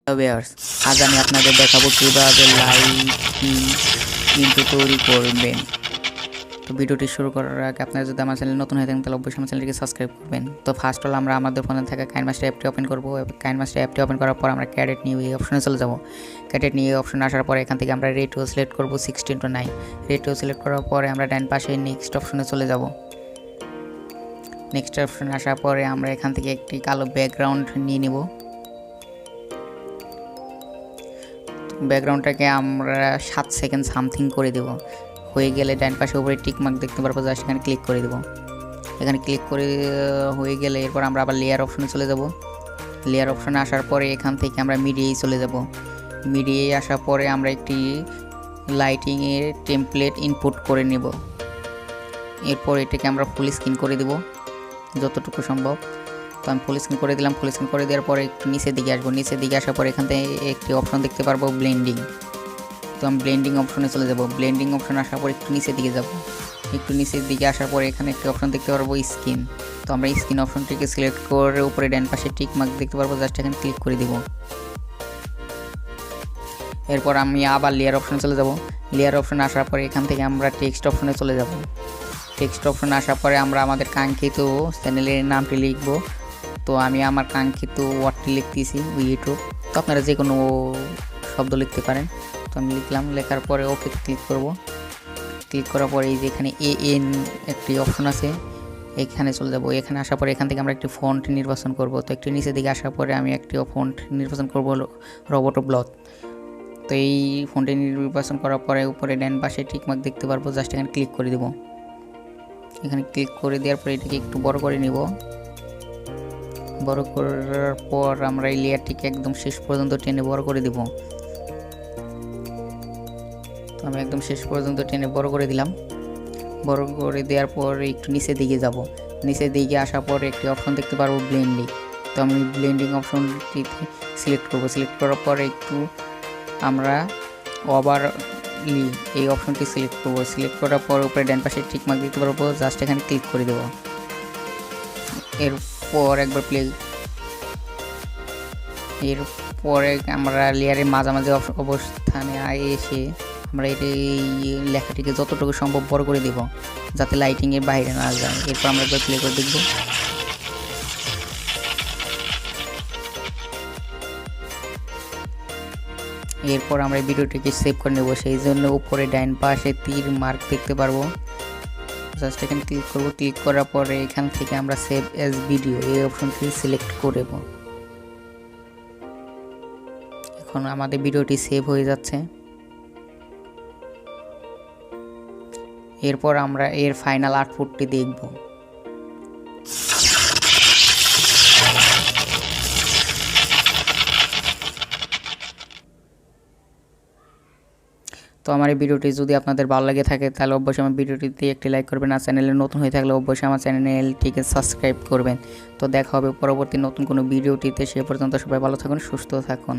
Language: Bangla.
ভিউয়ার্স, আজ আমি আপনাদের দেখাবো কিভাবে লাইটিং ইন্ট্রো তৈরি করবেন। তো ভিডিওটি শুরু করার আগে আপনারা যদি আমার চ্যানেল নতুন হয়ে থাকেন তাহলে অবশ্যই আমার চ্যানেলটিকে সাবস্ক্রাইব করবেন। তো ফার্স্ট হল আমরা আমাদের ফোনে থাকা কাইনমাস্টার অ্যাপটি ওপেন করব। কাইনমাস্টার অ্যাপটি ওপেন করার পর আমরা ক্যাডেট নিউ এই অপশনে চলে যাব। ক্যাডেট নিউ এই অপশনে আসার পরে এখান থেকে আমরা রেটিও সিলেক্ট করব 16:9। রেটিও সিলেক্ট করার পরে আমরা ডান পাশে নেক্সট অপশনে চলে যাব। নেক্সট অপশনে আসার পরে আমরা এখান থেকে একটি কালো ব্যাকগ্রাউন্ড নিয়ে নিব। ব্যাকগ্রাউন্ডটাকে আমরা 7 সেকেন্ড সামথিং করে দেব। হয়ে গেলে ডান পাশে উপরে টিক মার্ক দেখতে পারবো, জাস্ট এখানে ক্লিক করে দেব। এখানে ক্লিক করে হয়ে গেলে এরপর আমরা আবার লেয়ার অপশনে চলে যাব। লেয়ার অপশনে আসার পরে এখান থেকে আমরা মিডিয়ায় চলে যাব। মিডিয়ায় আসার পরে আমরা একটি লাইটিংয়ের টেমপ্লেট ইনপুট করে নেব। এরপর এটাকে আমরা ফুল স্ক্রিন করে দেব যতটুকু সম্ভব। তো আমি ফুল স্ক্রিন করে দিলাম। ফুল স্ক্রিন করে দেওয়ার পরে একটু নিচের দিকে আসবো। নিচের দিকে আসার পরে এখান থেকে একটি অপশন দেখতে পারবো ব্লেন্ডিং। তো আমি ব্লেন্ডিং অপশনে চলে যাব। ব্লেন্ডিং অপশনে আসার পর একটু নিচের দিকে যাব। একটু নিচের দিকে আসার পরে এখানে একটি অপশন দেখতে পারবো স্ক্রিন। তো আমরা স্ক্রিন অপশনটিকে সিলেক্ট করে উপরে ডান পাশে টিক মার্ক দেখতে পারবো, জাস্ট এখানে ক্লিক করে দিব। এরপর আমি আবার লেয়ার অপশনে চলে যাব। লেয়ার অপশনে আসার পরে এখান থেকে আমরা টেক্সট অপশনে চলে যাব। টেক্সট অপশনে আসার পরে আমরা আমাদের কাঙ্ক্ষিত চ্যানেলের নামটি লিখব। তো আমি আমার কাঙ্ক্ষিত ওয়ার্ডটি লিখতেছি ইউটিউব। তো আপনারা যে কোনো শব্দ লিখতে পারেন। তো আমি লিখলাম। লেখার পরে ওকে ক্লিক করব। ক্লিক করার পরে এই যে এখানে এএন একটি অপশন আছে, এখানে চলে যাব। এখানে আসার পরে এখান থেকে আমরা একটি ফন্ট নির্বাচন করব। তো একটু নিচের দিকে আসার পরে আমি একটি ফন্ট নির্বাচন করব রোবট ব্লক। তো এই ফন্টটি নির্বাচন করার পরে উপরে ডান পাশে টিকমার্ক দেখতে পারবো, জাস্ট এখানে ক্লিক করে দেব। এখানে ক্লিক করে দেওয়ার পরে এটাকে একটু বড় করে নিব। বড় করার পর আমরা এই লেয়ারটিকে একদম শেষ পর্যন্ত টেনে বড় করে দিব। তো আমি একদম শেষ পর্যন্ত টেনে বড় করে দিলাম। বড় করে দেওয়ার পর একটু নিচের দিকে যাব। নিচের দিকে আসার পর একটি অপশন দেখতে পারবো ব্লেন্ডিং। তো আমি ব্লেন্ডিং অপশনটিতে সিলেক্ট করব। সিলেক্ট করার পর একটু আমরা ওভারলি এই অপশনটি সিলেক্ট করব। সিলেক্ট করার পর উপরে ডান পাশে টিক মার্ক দেখতে পারবো, জাস্ট এখানে ক্লিক করে দেব। এরপর একবার এরপরে আমরা লেয়ারের মাঝামাঝি অবস্থানে এসে আমরা এই লেখাটিকে যতটুকু সম্ভব বড় করে দেব, যাতে লাইটিংয়ের বাইরে না যায়। এরপর আমরা একবার প্লে করে দেখব। এরপর আমরা এই ভিডিওটিকে সেভ করে নেব। সেই জন্য উপরে ডান পাশে তীর মার্ক দেখতে পারবো, জাস্ট এখানে ক্লিক করব। ক্লিক করার পরে এখান থেকে আমরা সেভ অ্যাজ ভিডিও এই অপশনটি সিলেক্ট করব। এখন আমাদের ভিডিওটি সেভ হয়ে যাচ্ছে। এরপর আমরা এর ফাইনাল আউটপুটটি দেখব। তো আমার এই ভিডিওটি যদি আপনাদের ভালো লাগে থাকে তাহলে অবশ্যই আমার ভিডিওটিতে একটি লাইক করবেন। আর চ্যানেলে নতুন হয়ে থাকলে অবশ্যই আমার চ্যানেলটিকে সাবস্ক্রাইব করবেন। তো দেখা হবে পরবর্তী নতুন কোনো ভিডিওটিতে। সে পর্যন্ত সবাই ভালো থাকুন, সুস্থ থাকুন।